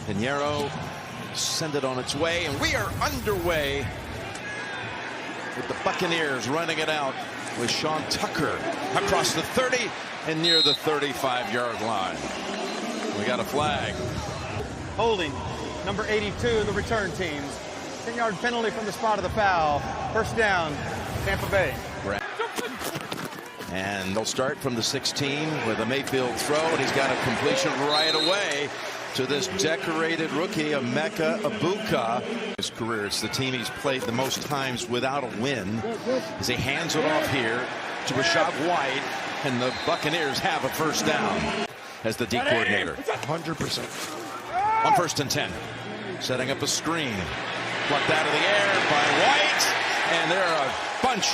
Pinheiro send it on its way, and we are underway with the Buccaneers running it out with Sean Tucker across the 30 and near the 35-yard line. We got a flag. Holding number 82 of the return teams. 10-yard penalty from the spot of the foul. First down, Tampa Bay. And they'll start from the 16 with a Mayfield throw, and he's got a completion right away to this decorated rookie, Emeka Egbuka. His career, it's the team he's played the most times without a win. As he hands it off here to Rashad White, and the Buccaneers have a first down as the D coordinator. 100%. On 1st and 10. Setting up a screen. Plucked out of the air by White. And there are a bunch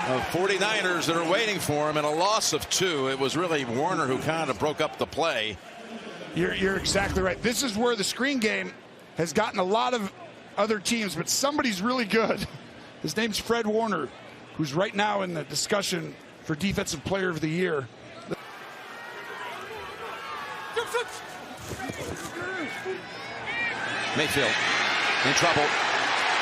of 49ers that are waiting for him, and a loss of 2. It was really Warner who kind of broke up the play. You're exactly right. This is where the screen game has gotten a lot of other teams, but somebody's really good. His name's Fred Warner, who's right now in the discussion for Defensive Player of the Year. Mayfield in trouble.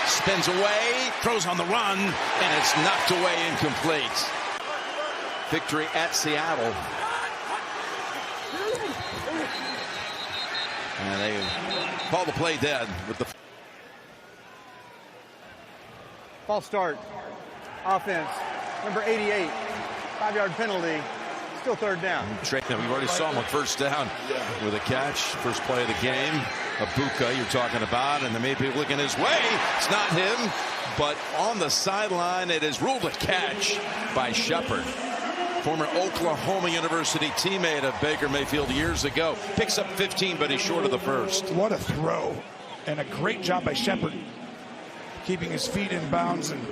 Spins away, throws on the run, and it's knocked away incomplete. Victory at Seattle. And they call the play dead with the False start. Offense. Number 88. 5-yard penalty. Still third down. We already saw him on first down with a catch. First play of the game. Egbuka you're talking about, and they may be looking his way. It's not him, but on the sideline it is ruled a catch by Shepard. Former Oklahoma University teammate of Baker Mayfield years ago. Picks up 15, but he's short of the first. What a throw, and a great job by Shepard keeping his feet in bounds. And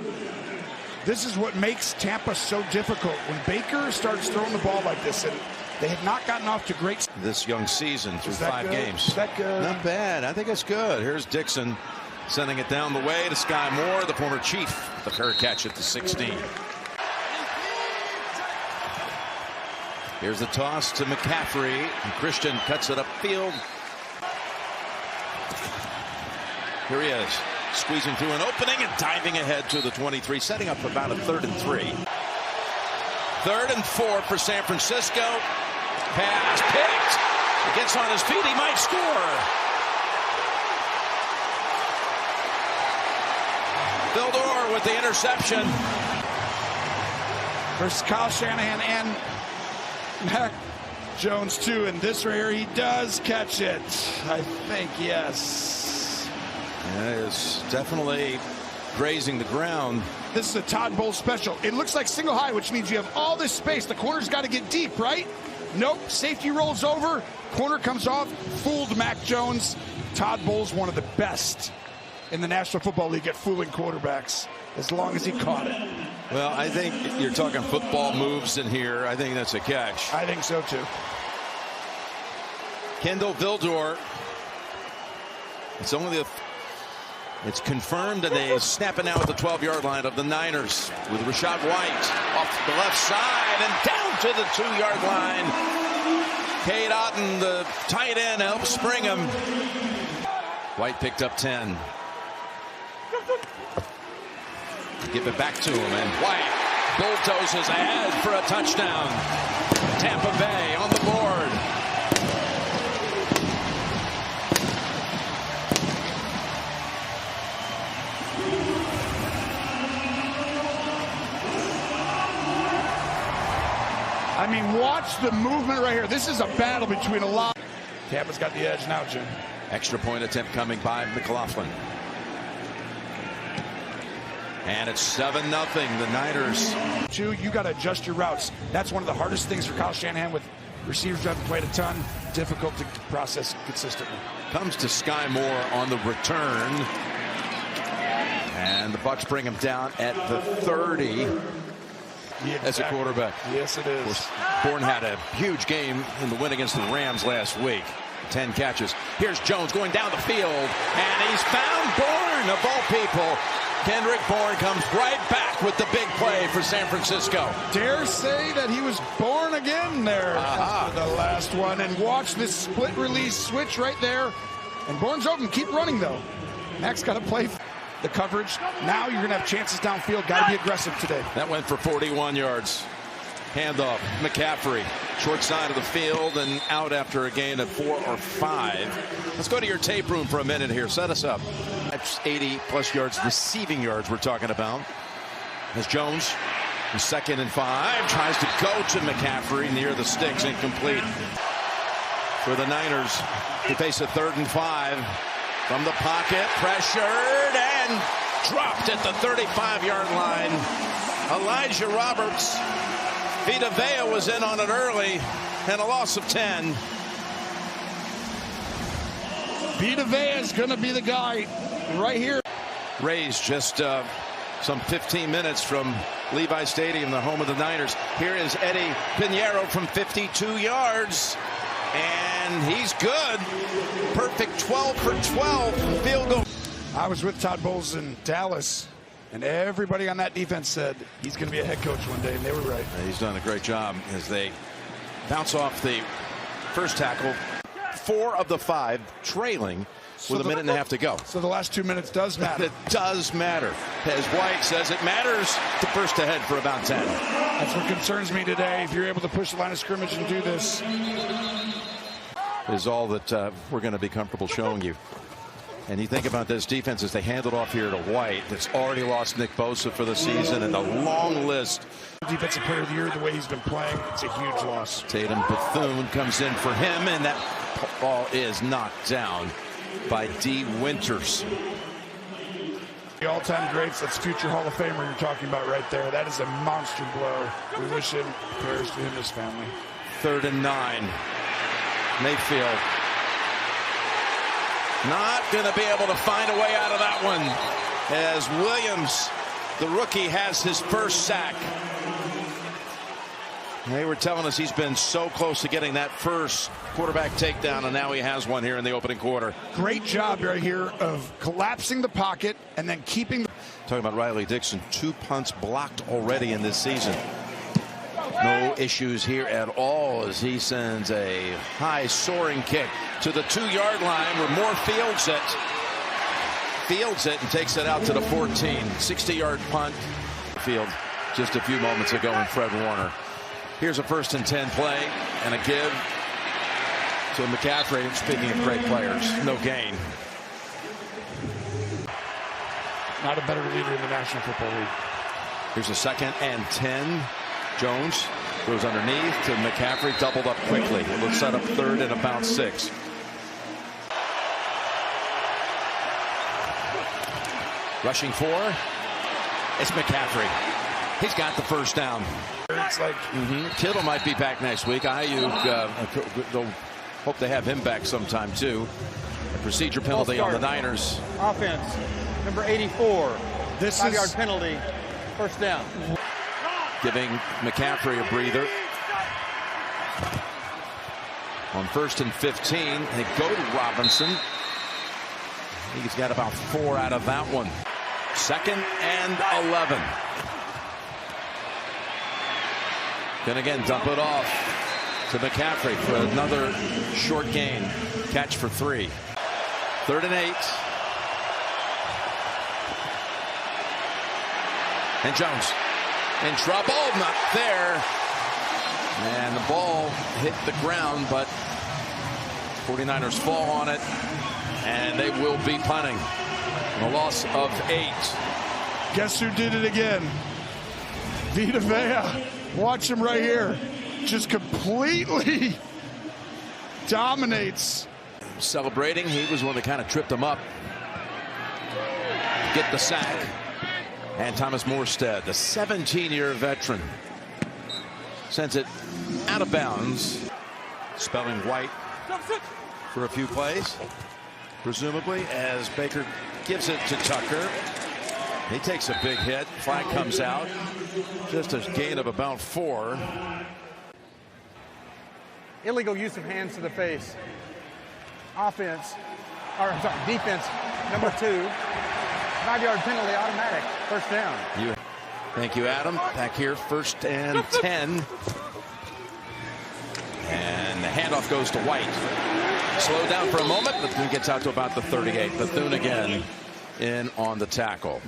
this is what makes Tampa so difficult. When Baker starts throwing the ball like this, and they have not gotten off to great this young season through 5 games. Is that good? Not bad. I think it's good. Here's Dixon sending it down the way to Sky Moore, the former Chief. The fair catch at the 16. Here's the toss to McCaffrey, and Christian cuts it upfield. Here he is, squeezing through an opening and diving ahead to the 23, setting up about a 3rd and 3. 3rd and 4 for San Francisco. Pass picked. He gets on his feet. He might score. Vildor with the interception. Versus Kyle Shanahan and Mac Jones too, and this right here, he does catch it. I think, yes. Yeah, it's definitely grazing the ground. This is a Todd Bowles special. It looks like single high, which means you have all this space. The corner's got to get deep, right? Nope. Safety rolls over. Corner comes off. Fooled Mac Jones. Todd Bowles, one of the best in the National Football League at fooling quarterbacks, as long as he caught it. Well, I think you're talking football moves in here. I think that's a catch. I think so, too. Kendall Vildor. It's confirmed, and they snap it now at the 12-yard line of the Niners with Rashad White off the left side and down to the 2-yard line. Cade Otton, the tight end, helps spring him. White picked up 10. Give it back to him, and White bulldozes ahead for a touchdown. Tampa Bay on the board. I mean, watch the movement right here. This is a battle between a lot. Tampa's got the edge now, Jim. Extra point attempt coming by McLaughlin. And it's 7-0, the Niners. You got to adjust your routes. That's one of the hardest things for Kyle Shanahan with receivers who haven't played a ton. Difficult to process consistently. Comes to Sky Moore on the return. And the Bucs bring him down at the 30 as a quarterback. Yes, it is. Bourne had a huge game in the win against the Rams last week. 10 catches. Here's Jones going down the field, and he's found Bourne, of all people. Kendrick Bourne comes right back with the big play for San Francisco. Dare say that he was born again there after the last one. And watch this split release switch right there. And Bourne's open. Keep running, though. Mac's got to play the coverage. Now you're going to have chances downfield. Got to be aggressive today. That went for 41 yards. Handoff, McCaffrey, short side of the field and out after a gain of 4 or 5. Let's go to your tape room for a minute here. Set us up. That's 80-plus yards, receiving yards we're talking about. As Jones, in 2nd and 5, tries to go to McCaffrey near the sticks, incomplete. For the Niners, they face a 3rd and 5 from the pocket, pressured and dropped at the 35-yard line. Elijah Roberts. Vita Vea was in on it early, and a loss of 10. Vita Vea is going to be the guy right here. Rays just some 15 minutes from Levi Stadium, the home of the Niners. Here is Eddie Pinheiro from 52 yards, and he's good. Perfect 12 for 12 field goal. I was with Todd Bowles in Dallas, and everybody on that defense said he's going to be a head coach one day, and they were right. He's done a great job as they bounce off the first tackle. 4 of the 5 trailing with a minute and a half to go. So the last 2 minutes does matter. It does matter. As White says, it matters to burst ahead for about 10. That's what concerns me today. If you're able to push the line of scrimmage and do this. Is all that we're going to be comfortable showing you. And you think about this defense as they hand it off here to White. That's already lost Nick Bosa for the season, and a long list. Defensive player of the year, the way he's been playing, it's a huge loss. Tatum Bethune comes in for him, and that ball is knocked down by D. Winters. The all-time greats, that's future Hall of Famer you're talking about right there. That is a monster blow. We wish him prayers to him and his family. 3rd and 9. Mayfield not going to be able to find a way out of that one as Williams, the rookie, has his first sack. They were telling us he's been so close to getting that first quarterback takedown, and now he has one here in the opening quarter. Great job right here of collapsing the pocket and then keeping. Talking about Riley Dixon, 2 punts blocked already in this season. No issues here at all as he sends a high soaring kick to the 2-yard line where Moore fields it and takes it out to the 14. 60-yard punt field just a few moments ago in Fred Warner. Here's a 1st and 10 play and a give to McCaffrey. Speaking of great players, no gain. Not a better leader in the National Football League. Here's a 2nd and 10. Jones goes underneath to McCaffrey, doubled up quickly. It will set up 3rd and about 6. Rushing 4. It's McCaffrey. He's got the first down. It's like Kittle might be back next week. Ayuk, they'll hope they have him back sometime too. A procedure penalty on the Niners. Offense, number 84. This 5-yard is penalty. First down. Giving McCaffrey a breather. On 1st and 15, they go to Robinson. I think he's got about 4 out of that one. 2nd and 11. Then again, dump it off to McCaffrey for another short gain. Catch for 3. 3rd and 8. And Jones in trouble, not there. And the ball hit the ground, but 49ers fall on it, and they will be punting. A loss of 8. Guess who did it again? Vita Vea. Watch him right here. Just completely dominates. Celebrating. He was one that kind of tripped him up. Get the sack. And Thomas Morstead, the 17-year veteran, sends it out of bounds. Spelling White for a few plays, presumably, as Baker gives it to Tucker. He takes a big hit. Flag comes out. Just a gain of about 4. Illegal use of hands to the face. Offense, or I'm sorry, defense, number 2. 5-yard penalty, automatic. First down. Thank you, Adam. Back here, 1st and 10. And the handoff goes to White. Slow down for a moment. Bethune gets out to about the 38. Bethune again in on the tackle.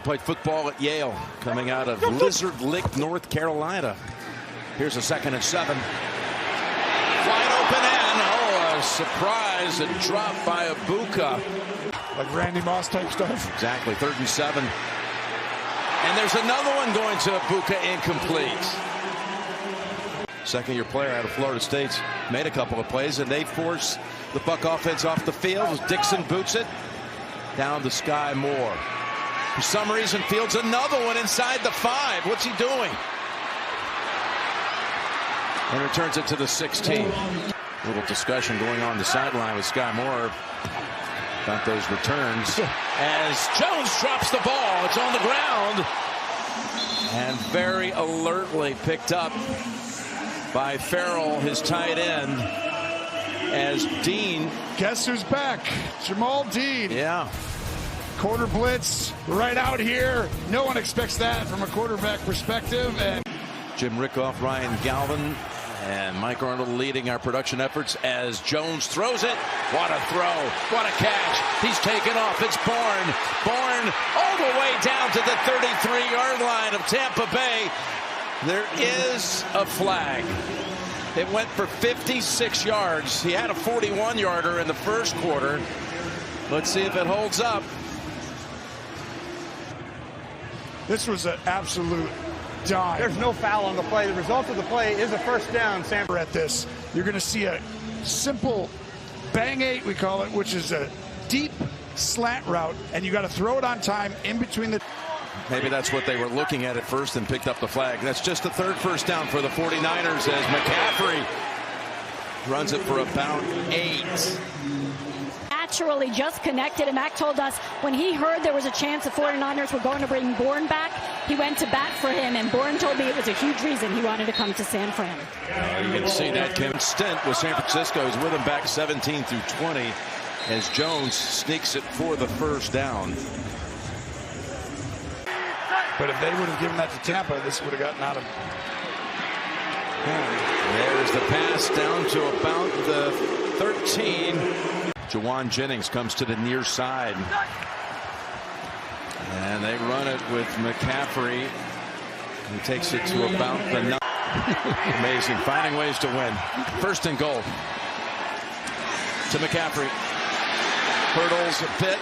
Played football at Yale, coming out of Lizard Lick, North Carolina. Here's a 2nd and 7. Wide open end. Oh, a surprise. A drop by Ibuka. Like Randy Moss type stuff. Exactly. 3rd and 7. And there's another one going to Ibuka, incomplete. Second-year player out of Florida State made a couple of plays, and they force the Buck offense off the field. Dixon boots it down to Sky Moore. For some reason, fields another one inside the 5. What's he doing? And returns it to the 16. A little discussion going on the sideline with Sky Moore about those returns. As Jones drops the ball, it's on the ground. And very alertly picked up by Farrell, his tight end, as Dean. Guess who's back? Jamal Dean. Yeah. Quarter blitz right out here. No one expects that from a quarterback perspective. And Jim Rickoff, Ryan Galvin, and Mike Arnold leading our production efforts as Jones throws it. What a throw. What a catch. He's taken off. It's Bourne. Bourne all the way down to the 33-yard line of Tampa Bay. There is a flag. It went for 56 yards. He had a 41-yarder in the first quarter. Let's see if it holds up. This was an absolute dive. There's no foul on the play. The result of the play is a first down. Sanford At this, you're going to see a simple bang 8, we call it, which is a deep slant route, and you got to throw it on time in between the. Maybe that's what they were looking at first and picked up the flag. That's just the 3rd first down for the 49ers as McCaffrey runs it for about 8. Naturally just connected, and Mac told us when he heard there was a chance the 49ers were going to bring Bourne back, he went to bat for him, and Bourne told me it was a huge reason he wanted to come to San Fran. You can see that Kevin Stint with San Francisco is with him back 17 through 20 as Jones sneaks it for the first down. But if they would have given that to Tampa, this would have gotten out of. There's the pass down to about the 13. Jawan Jennings comes to the near side. And they run it with McCaffrey. He takes it to about the 9. Amazing, finding ways to win. 1st and goal. To McCaffrey. Hurdles a bit.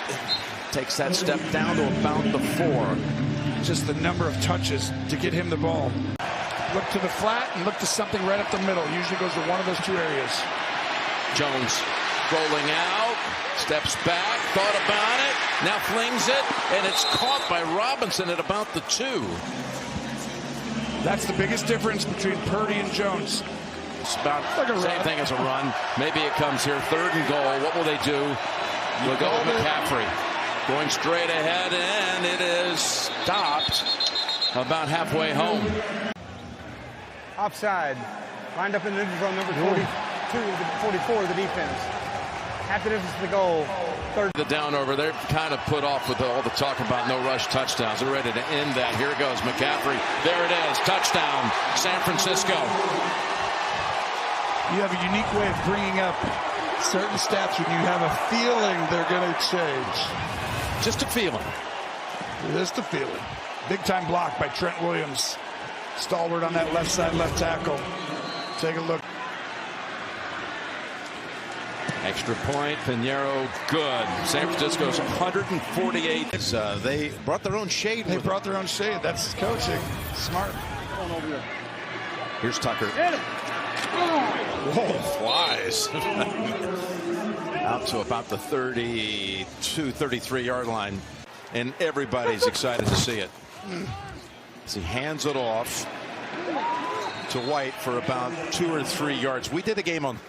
Takes that step down to about the 4. Just the number of touches to get him the ball. Look to the flat and look to something right up the middle. Usually goes to one of those 2 areas. Jones rolling out, steps back, thought about it, now flings it, and it's caught by Robinson at about the 2. That's the biggest difference between Purdy and Jones. It's about the same thing as a run. Maybe it comes here, 3rd and goal. What will they do? We'll go with McCaffrey. Going straight ahead, and it is stopped about halfway home. offside. Lined up in the neutral zone, number 42 to 44 of the defense. Half the distance to the goal. Third. The down over there, kind of put off with all the talk about no rush touchdowns. They're ready to end that. Here it goes, McCaffrey. There it is, touchdown, San Francisco. You have a unique way of bringing up certain stats when you have a feeling they're going to change. Just a feeling. Just a feeling. Big time block by Trent Williams. Stalwart on that left side, left tackle. Take a look. Extra point, Pinheiro, good. San Francisco's 148. They brought their own shade. They brought their own shade. That's coaching. Smart. Here's Tucker. Whoa, flies. Out to about the 32, 33-yard line. And everybody's excited to see it. As he hands it off to White for about 2 or 3 yards. We did a game on.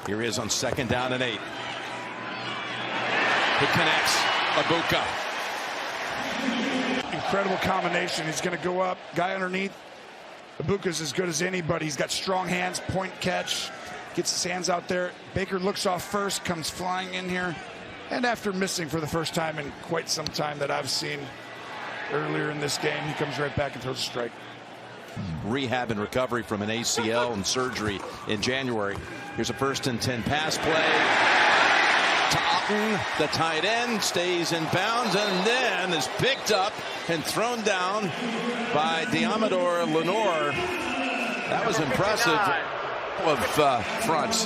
Here he is on 2nd down and 8. He connects. Ibuka. Incredible combination. He's going to go up. Guy underneath. Ibuka's as good as anybody. He's got strong hands. Point catch. Gets his hands out there. Baker looks off first. Comes flying in here. And after missing for the first time in quite some time that I've seen earlier in this game, he comes right back and throws a strike. rehab and recovery from an ACL and surgery in January. Here's a 1st and 10 pass play to Otten. The tight end stays in bounds and then is picked up and thrown down by Diamador Lenore. That was impressive of fronts.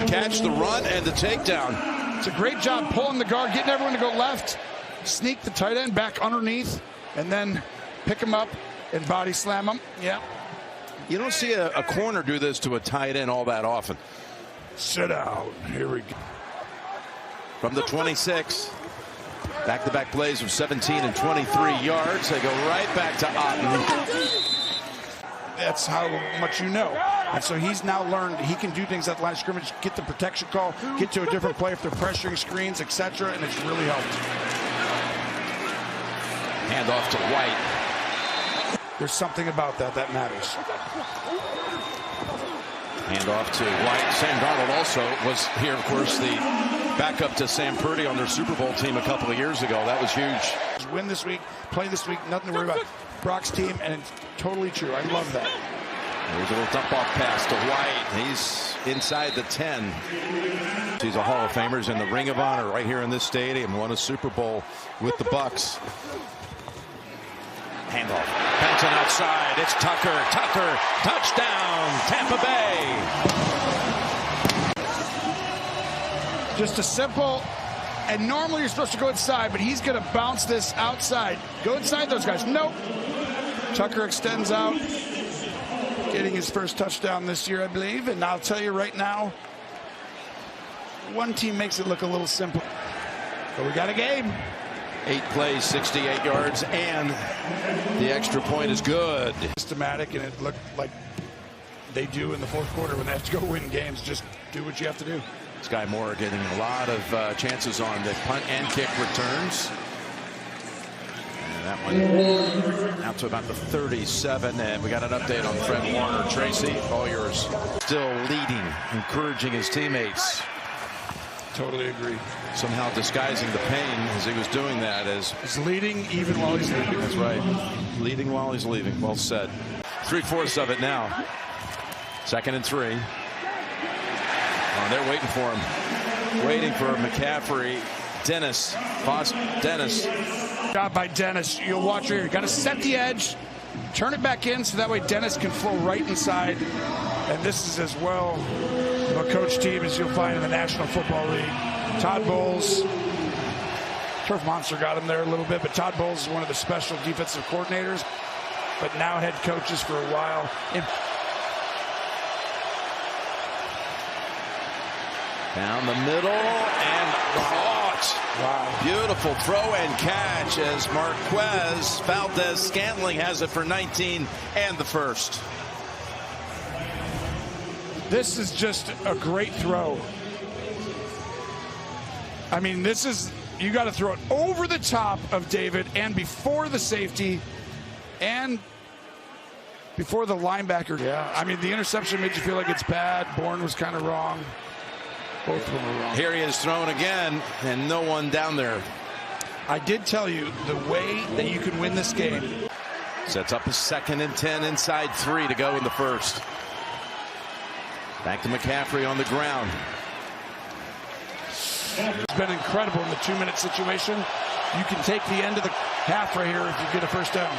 Catch the run and the takedown. It's a great job pulling the guard, getting everyone to go left, sneak the tight end back underneath, and then pick him up and body slam him. Yeah. You don't see a corner do this to a tight end all that often. Sit down. Here we go. From the 26. Back-to-back plays of 17 and 23 yards. They go right back to Otten. That's how much you know. And so he's now learned he can do things at the line of scrimmage, get the protection call, get to a different play if they're pressuring screens, etc., and it's really helped. Hand off to White. There's something about that matters. Hand off to White. Sam Darnold also was here, of course, the backup to Sam Purdy on their Super Bowl team a couple of years ago. That was huge. Win this week, play this week, nothing to worry about. Brock's team, and it's totally true. I love that. There's a little dump-off pass to White. He's inside the 10. He's a Hall of Famer. He's in the Ring of Honor right here in this stadium. Won a Super Bowl with the Bucs. Handoff. Bouncing outside. It's Tucker. Tucker. Touchdown. Tampa Bay. Just a simple, and normally you're supposed to go inside, but he's going to bounce this outside. Go inside those guys. Nope. Tucker extends out, getting his first touchdown this year, I believe. And I'll tell you right now, one team makes it look a little simple. But we got a game. 8 plays, 68 yards, and the extra point is good. Systematic, and it looked like they do in the fourth quarter when they have to go win games. Just do what you have to do. Sky Moore getting a lot of chances on the punt and kick returns. And that one out to about the 37. And we got an update on Fred Warner. Tracy, all yours. Still leading, encouraging his teammates. Totally agree. Somehow disguising the pain as he was doing that. As he's leading even while he's leaving. That's right. Leading while he's leaving. Well said. 3/4 of it now. 2nd and 3. Oh, they're waiting for him. Waiting for McCaffrey. Dennis. Dennis. Job by Dennis. You'll watch here. You got to set the edge. Turn it back in so that way Dennis can flow right inside. And this is as well of a coach team as you'll find in the National Football League. Todd Bowles. Turf Monster got him there a little bit, but Todd Bowles is one of the special defensive coordinators, but now head coaches for a while. Down the middle and caught. Wow. Beautiful throw and catch as Marquez Valdez-Scantling has it for 19 and the first. This is just a great throw. I mean, this is, you got to throw it over the top of David and before the safety and before the linebacker. Yeah, I mean, the interception made you feel like it's bad. Bourne was kind of wrong. Both of them were wrong. Here he is thrown again, and no one down there. I did tell you the way that you can win this game. Sets up a 2nd and 10 inside 3 to go in the first. Back to McCaffrey on the ground. It's been incredible in the 2-minute situation. You can take the end of the half right here if you get a first down.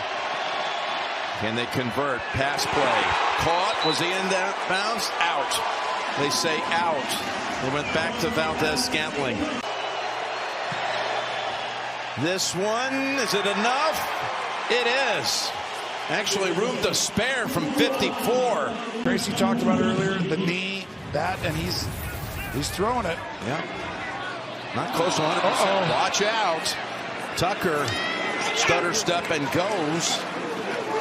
Can they convert? Pass play. Caught. Was he in bounds? Out. They say out. They went back to Valdez-Scantling. This one, is it enough? It is. Actually, room to spare from 54. Tracy talked about earlier, the knee, that, and he's throwing it. Yeah. Not close to 100%. Watch out. Tucker, stutter step and goes.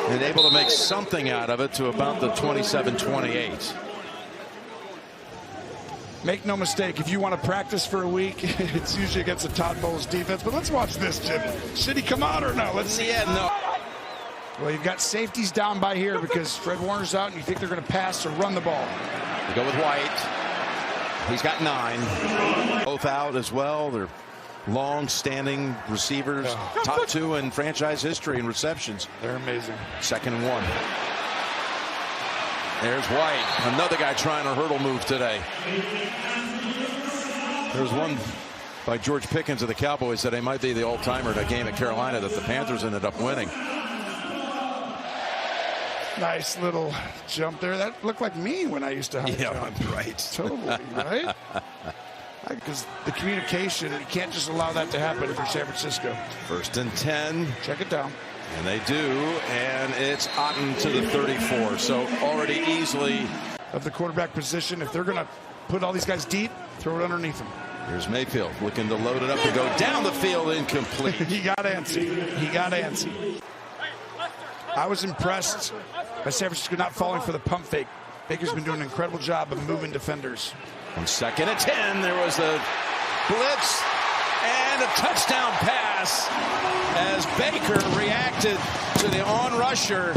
And able to make something out of it to about the 27-28. Make no mistake, if you want to practice for a week, it's usually against the Todd Bowles defense. But let's watch this, Jim. Should he come out or no? Let's see. Yeah, no. Well, you've got safeties down by here because Fred Warner's out, and you think they're going to pass or run the ball. They go with White. He's got 9. Both out as well. They're long-standing receivers. Top 2 in franchise history in receptions. They're amazing. 2nd and 1. There's White, another guy trying a hurdle move today. There's one by George Pickens of the Cowboys that he might be the all-timer in a game at Carolina that the Panthers ended up winning. Nice little jump there. That looked like me when I used to high jump. Right. Totally, right? Because the communication, you can't just allow that to happen for San Francisco. 1st and 10. Check it down. And they do, and it's Otten to the 34. So already easily. Of the quarterback position, if they're going to put all these guys deep, throw it underneath them. Here's Mayfield looking to load it up and go down the field, incomplete. He got antsy. He got antsy. I was impressed by San Francisco not falling for the pump fake. Baker's been doing an incredible job of moving defenders. On 2nd and 10, there was a blitz and a touchdown pass as Baker reacted to the on-rusher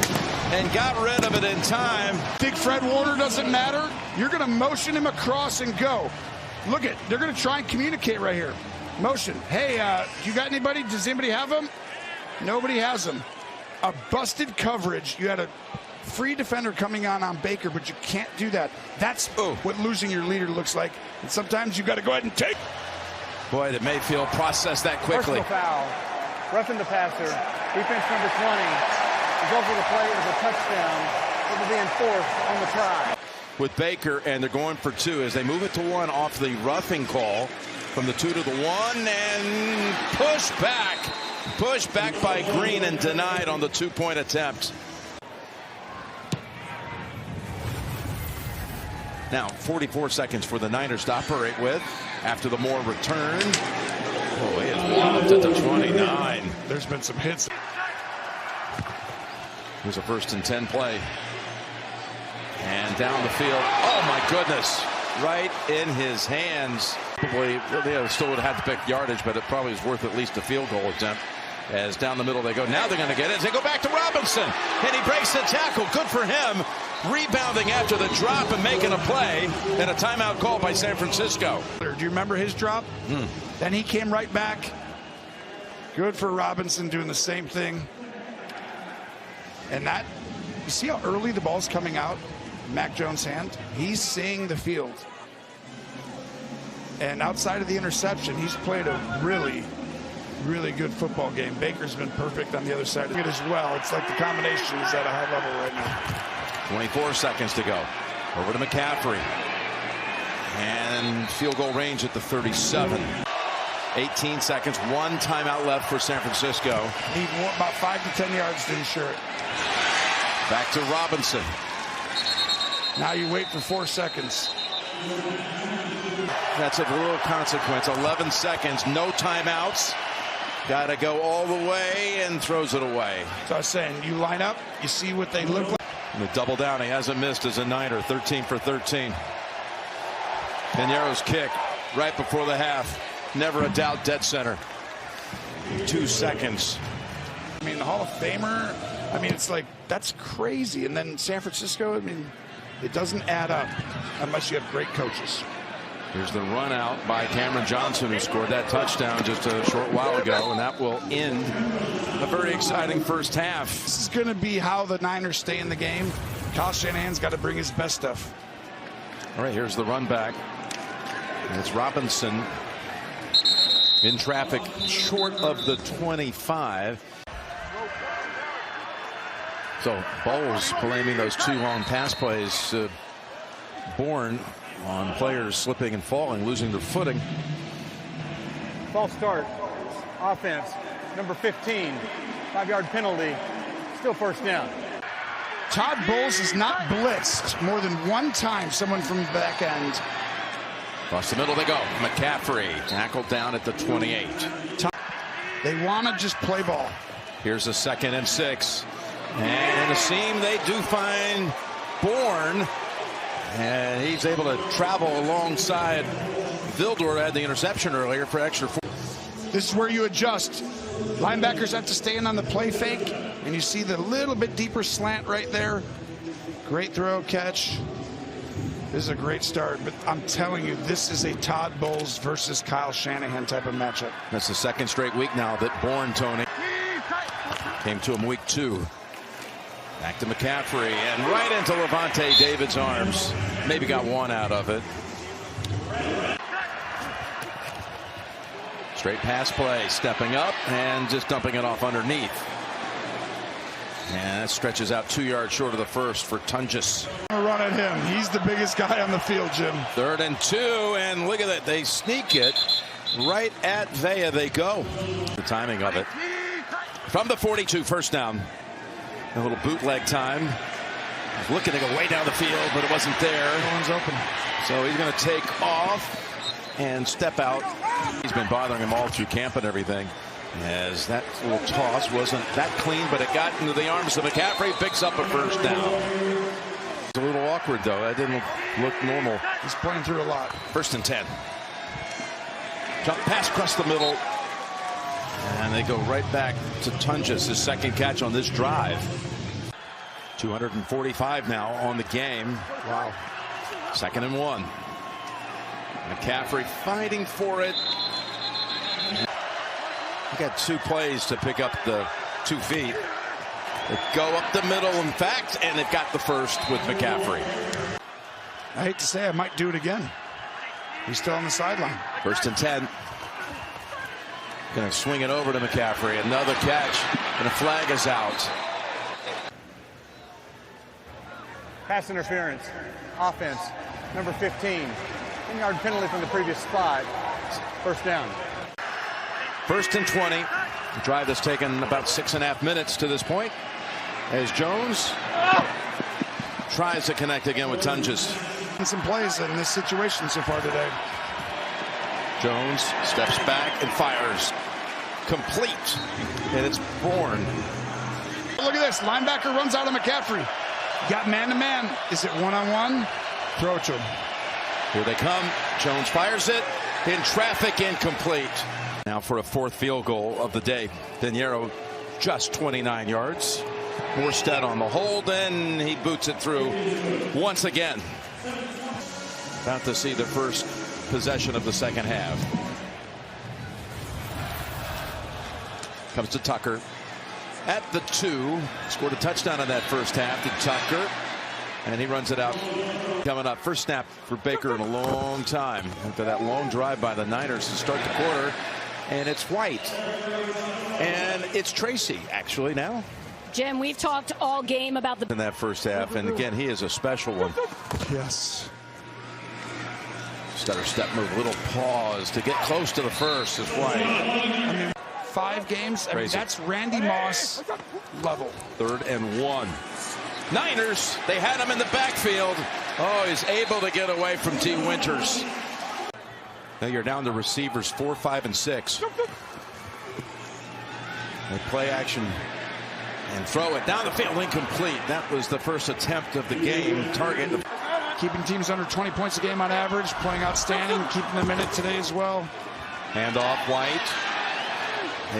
and got rid of it in time. Think Fred Warner doesn't matter? You're going to motion him across and go. Look at, they're going to try and communicate right here. Motion. Hey, you got anybody? Does anybody have them? Nobody has them. A busted coverage. You had a free defender coming on Baker, but you can't do that. That's what losing your leader looks like. And sometimes you got to go ahead and take. Boy, did Mayfield process that quickly. Personal foul. Roughing the passer. Defense number 20. Result of the play is a touchdown. It will be enforced on the try. With Baker, and they're going for 2 as they move it to 1 off the roughing call from the 2 to the 1 and push back. Pushed back by Green and denied on the 2-point attempt. Now 44 seconds for the Niners to operate with after the Moore return. Oh, he is lobbed at the 29. There's been some hits. Here's a 1st and 10 play. And down the field. Oh, my goodness. Right in his hands. Probably still would have had to pick yardage, but it probably is worth at least a field goal attempt. As down the middle they go. Now they're going to get it as they go back to Robinson. And he breaks the tackle. Good for him. Rebounding after the drop and making a play. And a timeout call by San Francisco. Do you remember his drop? Then he came right back. Good for Robinson doing the same thing. And that, you see how early the ball's coming out? Mac Jones' hand. He's seeing the field. And outside of the interception, he's played a really good football game. Baker's been perfect on the other side of it as well. It's like the combination is at a high level right now. 24 seconds to go. Over to McCaffrey. And field goal range at the 37. 18 seconds. 1 timeout left for San Francisco. Need about 5 to 10 yards to ensure it. Back to Robinson. Now you wait for 4 seconds. That's of little consequence. 11 seconds. No timeouts. Got to go all the way and throws it away. So I was saying, you line up, you see what they look like. And the double down. He hasn't missed as a Niner. 13 for 13. Pinero's kick right before the half. Never a doubt, dead center. 2 seconds. I mean, the Hall of Famer, I mean, it's like, that's crazy. And then San Francisco, I mean, it doesn't add up unless you have great coaches. Here's the run out by Cameron Johnson, who scored that touchdown just a short while ago, and that will end a very exciting first half. This is going to be how the Niners stay in the game. Kyle Shanahan's got to bring his best stuff. All right, here's the run back. And it's Robinson in traffic short of the 25. So Bowles blaming those 2 long pass plays born on players slipping and falling, losing their footing. False start. Offense. Number 15. 5-yard penalty. Still 1st down. Todd Bowles has not blitzed more than 1 time someone from the back end. Across the middle they go. McCaffrey tackled down at the 28. They want to just play ball. Here's a 2nd and 6. And in a seam they do find Bourne. And he's able to travel alongside Vildor. Had the interception earlier for extra 4. This is where you adjust. Linebackers have to stay in on the play fake. And you see the little bit deeper slant right there. Great throw, catch. This is a great start. But I'm telling you, this is a Todd Bowles versus Kyle Shanahan type of matchup. That's the 2nd straight week now that Bourne, Tony, came to him week 2. Back to McCaffrey and right into Levante David's arms. Maybe got one out of it. Straight pass play, stepping up and just dumping it off underneath. And that stretches out 2 yards short of the first for Tunges. Run at him. He's the biggest guy on the field, Jim. 3rd and 2, and look at that. They sneak it right at Vea. They go. The timing of it. From the 42, first down. A little bootleg time. Looking to go way down the field, but it wasn't there. No one's open. So he's going to take off and step out. He's been bothering him all through camp and everything. As that little toss wasn't that clean, but it got into the arms of McCaffrey. Picks up a first down. It's a little awkward, though. That didn't look normal. He's playing through a lot. 1st and 10. Jump pass across the middle. And they go right back to Tunges, his 2nd catch on this drive. 245 now on the game. Wow. 2nd and 1. McCaffrey fighting for it. He got 2 plays to pick up the 2 feet. They go up the middle, in fact, and they've got the first with McCaffrey. I hate to say I might do it again. He's still on the sideline. 1st and 10. Going to swing it over to McCaffrey. Another catch, and a flag is out. Pass interference. Offense. Number 15. 10-yard penalty from the previous spot. First down. 1st and 20. The drive that's taken about 6.5 minutes to this point. As Jones tries to connect again with Tunges. Some plays in this situation so far today. Jones steps back and fires. Complete. And it's Bourne. Look at this. Linebacker runs out of McCaffrey. Got man-to-man. Is it one-on-one? Throw it to him. Here they come. Jones fires it. In traffic, incomplete. Now for a 4th field goal of the day. Pinheiro just 29 yards. Morstead on the hold, and he boots it through once again. About to see the first possession of the 2nd half. Comes to Tucker at the 2. Scored a touchdown in that first half to Tucker. And he runs it out. Coming up, first snap for Baker in a long time. After that long drive by the Niners to start the quarter. And it's White. And it's Tracy, actually, now. Jim, we've talked all game about the... In that first half. And again, he is a special one. Yes. Stutter step move, little pause to get close to the first is White. I mean, 5 games. I mean, that's Randy Moss level. 3rd and 1. Niners, they had him in the backfield. Oh, he's able to get away from T. Winters. Now you're down to receivers 4, 5, and 6. They play action and throw it down the field, incomplete. That was the first attempt of the game. Target. Keeping teams under 20 points a game on average, playing outstanding, keeping them in it today as well. Hand off White.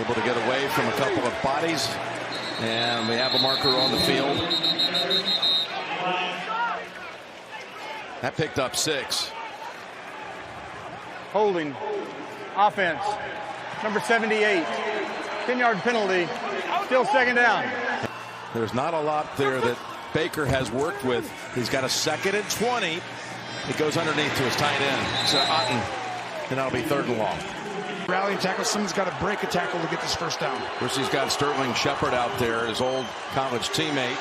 Able to get away from a couple of bodies. And we have a marker on the field. That picked up 6. Holding. Offense. Number 78. 10-yard penalty. Still 2nd down. There's not a lot there that Baker has worked with. He's got a 2nd and 20. It goes underneath to his tight end. So Otten. And that'll be 3rd and long. Rallying tackle. Someone's got to break a tackle to get this first down. Of course, he's got Sterling Shepard out there, his old college teammate.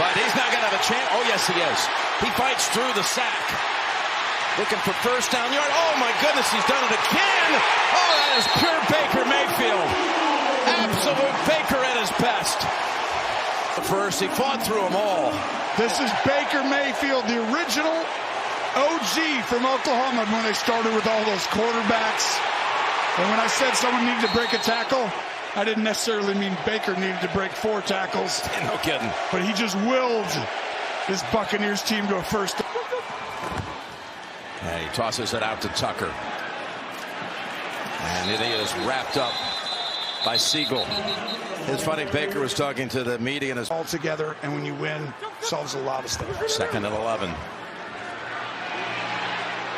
But he's not going to have a chance. Oh, yes, he is. He fights through the sack. Looking for first down yard. Oh, my goodness, he's done it again. Oh, that is pure Baker Mayfield. Absolute Baker at his best. First, he fought through them all. This is Baker Mayfield, the original OG from Oklahoma when they started with all those quarterbacks. And when I said someone needed to break a tackle, I didn't necessarily mean Baker needed to break 4 tackles. No kidding. But he just willed this Buccaneers team to a first. And he tosses it out to Tucker. And it is wrapped up by Siegel. It's funny, Baker was talking to the media and his all together, and when you win, solves a lot of stuff. 2nd and 11.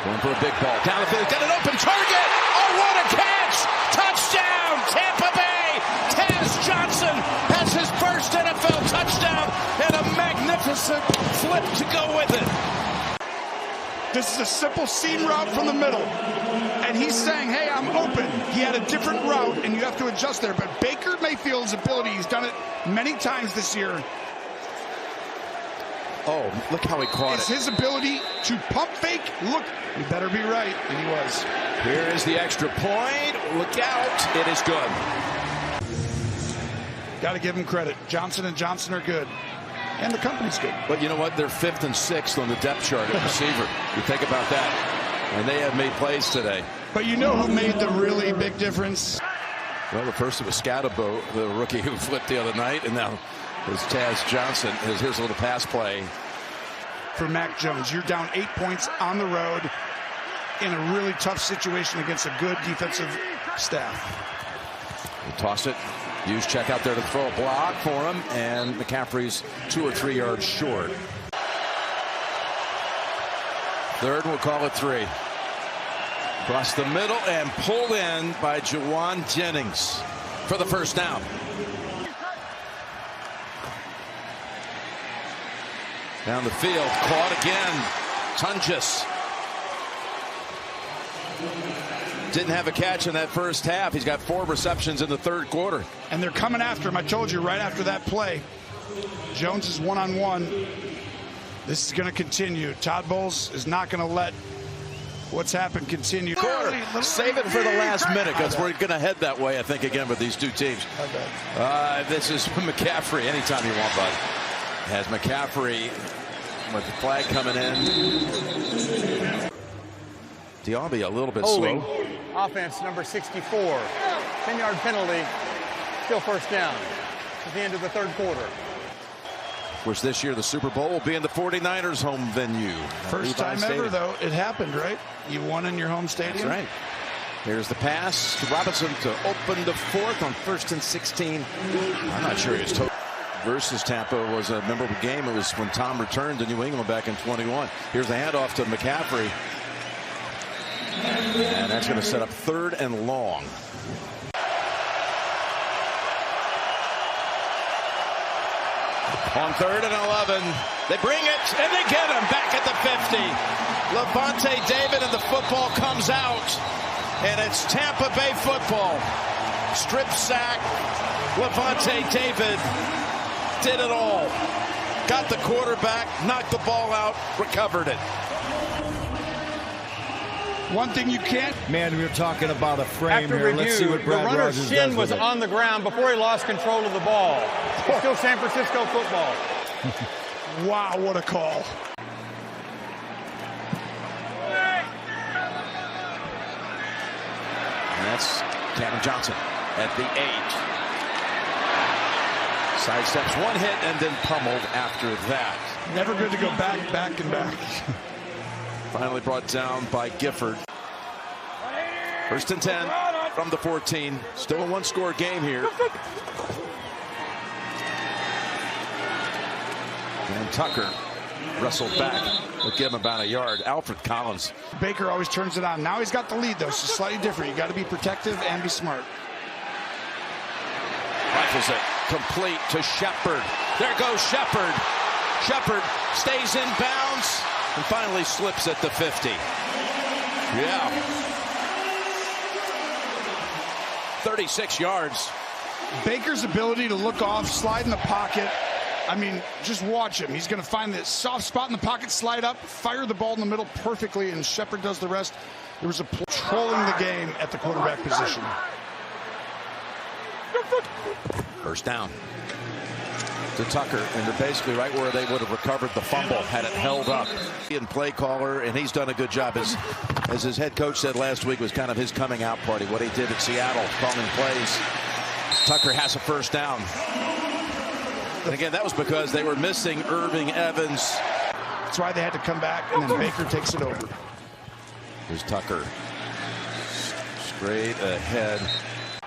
Going for a big ball. Down the field, got an open target. Oh, what a catch! Touchdown, Tampa Bay! 10 Taze Johnson has his first NFL touchdown and a magnificent flip to go with it. This is a simple seam route from the middle. And he's saying, hey, I'm open. He had a different route, and you have to adjust there. But Baker Mayfield's ability, he's done it many times this year. Oh, look how he caught It's it. his ability to pump fake. Look, you better be right. And he was. Here is the extra point. Look out. It is good. Got to give him credit. Johnson and Johnson are good. And the company's good. But you know what? They're 5th and 6th on the depth chart at receiver. You think about that. And they have made plays today. But you know who made the really big difference? Well, the first was Scatabo, the rookie who flipped the other night, and now is Taz Johnson. Here's a little pass play. For Mac Jones, you're down 8 points on the road in a really tough situation against a good defensive staff. We'll toss it. Hughes check out there to throw a block for him, and McCaffrey's 2 or 3 yards short. Third, we'll call it 3. Across the middle and pulled in by Jawan Jennings for the first down. Down the field, caught again. Tungus didn't have a catch in that first half. He's got 4 receptions in the third quarter. And they're coming after him. I told you right after that play. Jones is one-on-one. This is going to continue. Todd Bowles is not going to let what's happened continue. Save it for the last minute because we're going to head that way, I think, again with these two teams. This is McCaffrey anytime you want, bud. Has McCaffrey with the flag coming in. Diaby a little bit slow. Offense number 64. 10-yard penalty. Still first down at the end of the third quarter. Of course, this year the Super Bowl will be in the 49ers' home venue. First time ever, though. It happened, right? You won in your home stadium. That's right. Here's the pass to Robinson to open the 4th on 1st and 16. I'm not sure he was told. Versus Tampa was a memorable game. It was when Tom returned to New England back in 21. Here's the handoff to McCaffrey. And that's going to set up 3rd and long. On 3rd and 11, they bring it and they get him back at the 50. Levante David and the football comes out, and it's Tampa Bay football. Strip sack. Levante David did it all. Got the quarterback, knocked the ball out, recovered it. One thing you can't. Man, we were talking about a frame After here. review, Let's see what Brad the runner's Rogers shin does was with it. on the ground before he lost control of the ball. It's still San Francisco football. Wow, what a call. And that's Cameron Johnson at the 8. Sidesteps one hit and then pummeled after that. Never good to go back, and back. Finally brought down by Gifford. 1st and 10 from the 14. Still a 1-score game here. And Tucker wrestled back. Will give him about a yard. Alfred Collins. Baker always turns it on. Now he's got the lead, though, so slightly different. You got to be protective and be smart. Rifles it. Complete to Shepard. There goes Shepard. Shepard stays in bounds and finally slips at the 50. Yeah. 36 yards. Baker's ability to look off, slide in the pocket. I mean, just watch him. He's going to find the soft spot in the pocket, slide up, fire the ball in the middle perfectly, and Shepard does the rest. There was a trolling the game at the quarterback position. First down to Tucker, and they're basically right where they would have recovered the fumble had it held up. And play caller, and he's done a good job. As his head coach said last week, was kind of his coming out party, what he did at Seattle, calling plays. Tucker has a first down. And again, that was because they were missing Irving Evans. That's why they had to come back, and then Baker takes it over. Here's Tucker. Straight ahead.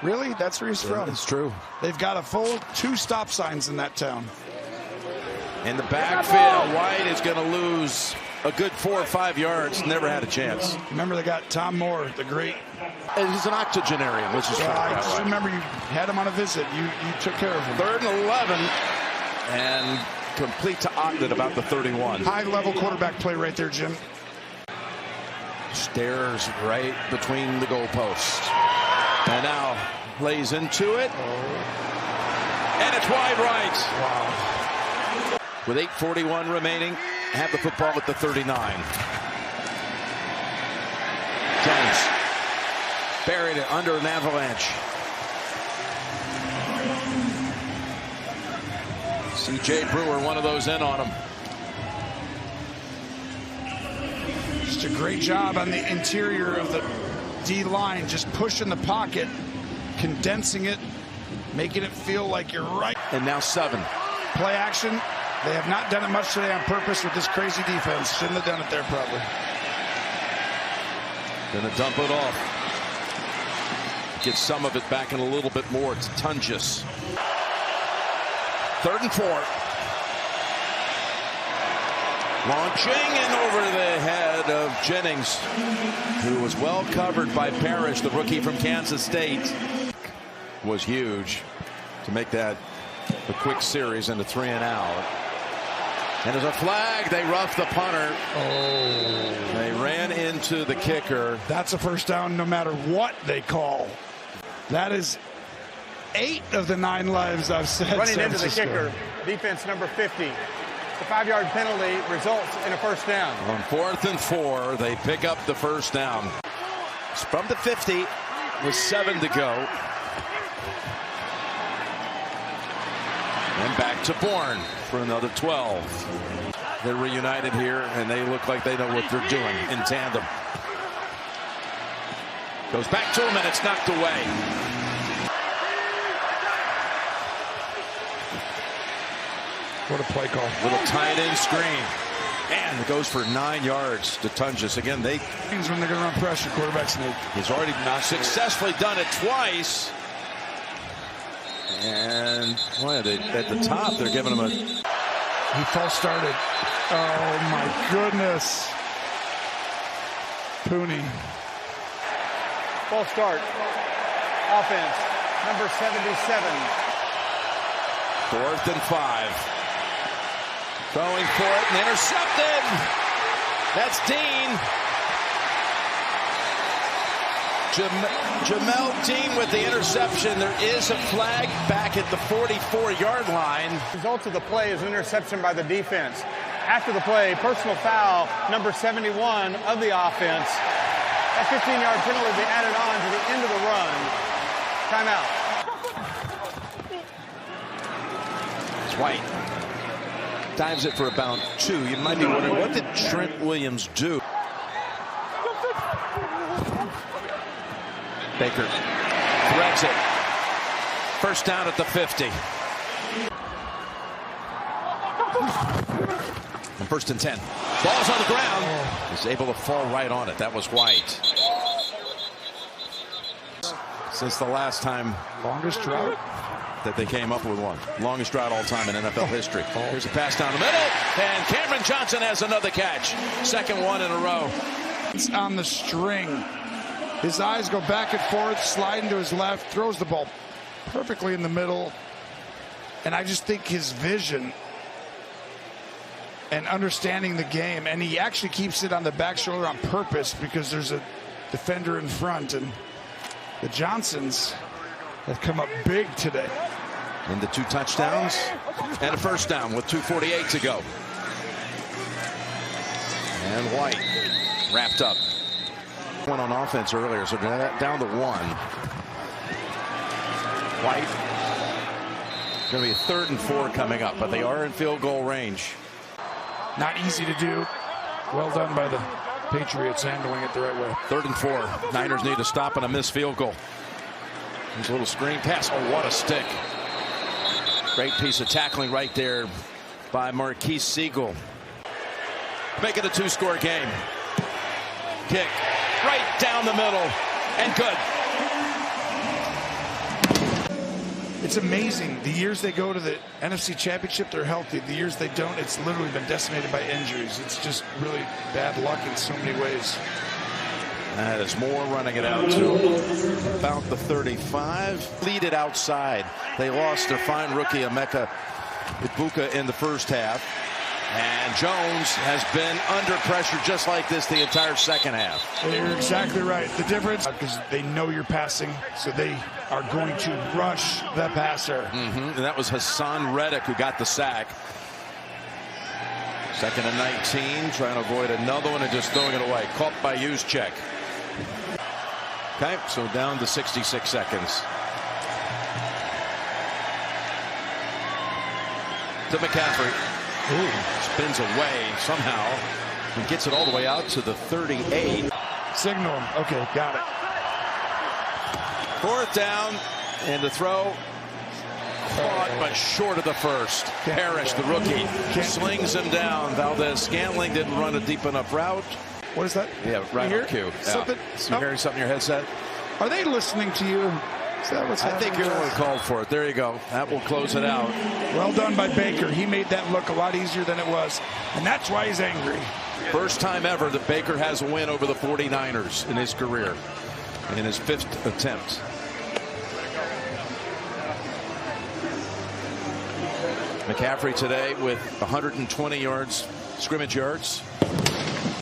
Really? That's where he's from? It's true. They've got a full 2 stop signs in that town. In the backfield, White is going to lose a good 4 or 5 yards. Never had a chance. Remember, they got Tom Moore, the great. And he's an octogenarian. Let's just I just remember you had him on a visit. You took care of him. 3rd and 11. And complete to Ogden about the 31. High-level quarterback play right there, Jim. Stares right between the goalposts. And now lays into it. And it's wide right. Wow. With 8:41 remaining, have the football at the 39. Jones buried it under an avalanche. C.J. Brewer, one of those in on him. Just a great job on the interior of the D-line, just pushing the pocket, condensing it, making it feel like you're right. And now 7. Play action. They have not done it much today on purpose with this crazy defense. Shouldn't have done it there probably. Gonna dump it off. Get some of it back in a little bit more. It's Tungus. 3rd and 4. Launching and over the head of Jennings, who was well covered by Parrish, the rookie from Kansas State. Was huge to make that a quick series into 3 and out. And there's a flag. They roughed the punter. Oh. They ran into the kicker. That's a first down no matter what they call. That is 8 of the 9 lives I've said. Running into the kicker, defense number 50. The 5-yard penalty results in a first down. On 4th and 4, they pick up the first down. It's from the 50 with 7 to go. And back to Bourne for another 12. They're reunited here, and they look like they know what they're doing in tandem. Goes back to him, and it's knocked away. What a play call. Little tight end screen. And it goes for 9 yards to Tungus. Again, they When they're going to run pressure, quarterback sneak. he's already successfully done it twice. And boy, at the top, they're giving him a... He false started. Oh, my goodness. Pooney. Full start. Offense, number 77. 4th and 5. Throwing for it and intercepted. That's Dean. Jamel Dean with the interception. There is a flag back at the 44-yard line. Result of the play is an interception by the defense. After the play, personal foul, number 71 of the offense. That 15-yard penalty will be added on to the end of the run. Timeout. It's White. Dives it for about 2. You might be wondering, what did Trent Williams do? Baker threads it. First down at the 50. And 1st and 10. Ball's on the ground. He's able to fall right on it. That was White. Since the last time Longest drought that they came up with one. Longest drought all time in NFL history. Here's a pass down the middle. And Cameron Johnson has another catch. 2nd one in a row. It's on the string. His eyes go back and forth, sliding to his left, throws the ball perfectly in the middle. And I just think his vision and understanding the game, and he actually keeps it on the back shoulder on purpose because there's a defender in front, and the Johnsons have come up big today. Into 2 touchdowns and a first down with 2:48 to go. And White wrapped up. One on offense earlier, so down to 1. White. Going to be a 3rd and 4 coming up, but they are in field goal range. Not easy to do. Well done by the Patriots handling it the right way. 3rd and 4. Niners need to stop and a missed field goal. There's a little screen pass. Oh, what a stick. Great piece of tackling right there by Marquise Siegel. Make it a 2-score game. Kick right down the middle and good. It's amazing. The years they go to the NFC Championship, they're healthy. The years they don't, it's literally been decimated by injuries. It's just really bad luck in so many ways. That is Moore running it out to about the 35. Lead it outside. They lost their fine rookie Emeka Ibuka in the first half. And Jones has been under pressure just like this the entire second half. You're exactly right. The difference, because they know you're passing, so they are going to rush the passer. And that was Hassan Reddick who got the sack. 2nd and 19, trying to avoid another one and just throwing it away. Caught by Juszczyk. Okay, so down to 66 seconds. To McCaffrey. Ooh, spins away somehow and gets it all the way out to the 38. Signal him. Okay, got it. 4th down, and the throw caught but short of the first. Parrish, the rookie, slings him down. Valdez-Scantling didn't run a deep enough route. What is that? Yeah, right on cue. Something? You hearing something in your headset? Are they listening to you? Is that what's happening? I think you're the one who called for it. There you go. That will close it out. Well done by Baker. He made that look a lot easier than it was, and that's why he's angry. First time ever that Baker has a win over the 49ers in his career in his 5th attempt. McCaffrey today with 120 yards, scrimmage yards.